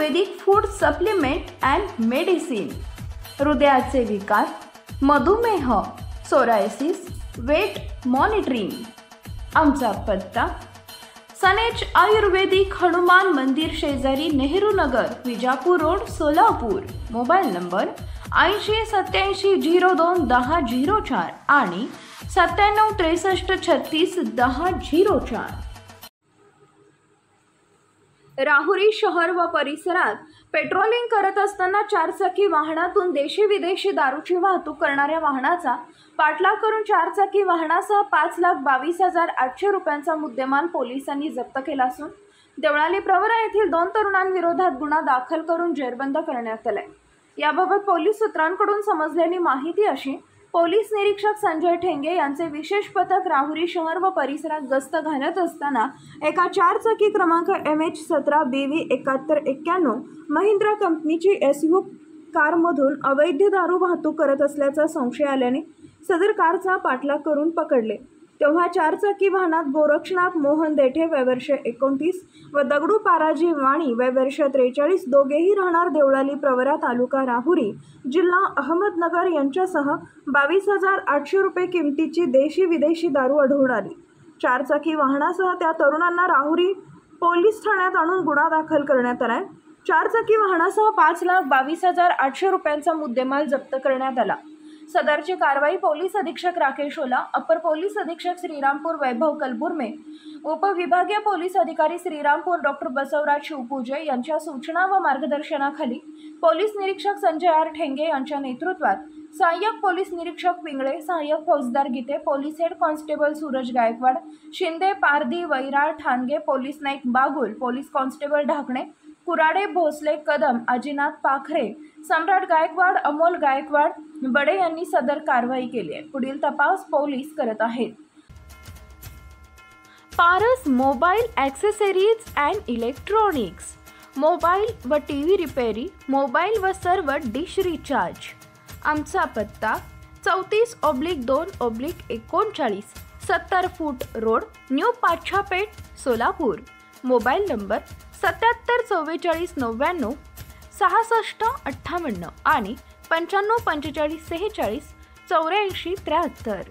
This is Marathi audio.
Ayurvedic food supplement and medicine, हृदयाचे विकार, मधुमेह, सोरायसिस, वेट मॉनिटरिंग। आमचा पत्ता सनेज आयुर्वेदिक हनुमान मंदिर शेजारी Nehru Nagar, Vijapur road, Solapur. Mobile number 80 87 02 10 04 आणि 97 63 36 10 04। राहुरी शहर व परिसरात पेट्रोलिंग करत असताना चारचाकी वाहनातून देशी विदेशी दारूची वाहतूक करणाऱ्या वाहनाचा पाठलाग करून चारचाकी वाहनासह 5,22,800 रुपयांचा मुद्देमाल पोलिसांनी जप्त केला असून देवळाली प्रवरा येथील 2 तरुणांविरोधात गुन्हा दाखल करून जेरबंद करण्यात आलाय। याबाबत पोलीस सूत्रांकडून समजलेली माहिती अशी, पोलीस निरीक्षक संजय ठेंगे यांचे विशेष पथक राहुरी शहर व परिसरात गस्त घालत असताना एका चारचाकी क्रमांक MH17 BV 7191 महिंद्रा कंपनीची SUV कारमधून अवैध दारू वाहतूक करत असल्याचा संशय आल्याने सदर कारचा पाठलाग करून पकडले। तेव्हा चारचाकी वाहनात गोरक्षनाथ मोहन देठे वय वर्ष 29 व दगडू पाराजी वाणी वय वर्ष 43 दोघेही राहणार देवळाली प्रवरा तालुका राहुरी जिल्हा अहमदनगर यांच्यासह 22,800 रुपये किमतीची देशी विदेशी दारू आढळून आली। चारचाकी वाहनासह त्या तरुणांना राहुरी पोलीस ठाण्यात आणून गुन्हा दाखल करण्यात आलाय। चारचाकी वाहनासह 5,22,800 रुपयांचा मुद्देमाल जप्त करण्यात आला। सदरची कारवाई पोलीस अधीक्षक राकेश ओला, अपर पोलीस अधीक्षक श्रीरामपूर वैभव कलबुर्मे, उपविभागीय पोलीस अधिकारी श्रीरामपूर डॉक्टर बसवराज शिवपूजे यांच्या सूचना व मार्गदर्शनाखाली पोलीस निरीक्षक संजय आर ठेंगे यांच्या नेतृत्वात सहाय्यक पोलीस निरीक्षक पिंगळे, सहाय्यक फौजदार Gite, police head constable Suraj Gaikwad, Shinde, Pardhi, Vairal, Thange, police Naik Bagul, police constable Dhakane, Kurade, Bhosale, Kadam, Ajinath Pakhare, Samrat Gaikwad, Amol Gaikwad बडे यांनी सदर कारवाई केली आहे। पुढील तपास पोलीस करत आहेत। Paras mobile accessories and electronics, mobile व टीव्ही रिपेरी, मोबाईल व सर्व डिश रिचार्ज। आमचा पत्ता 34/2/39 70 फूट road, new Pachhapeth, Solapur. Mobile number 77 44 99 66 58 आणि 95 45 46 84 73।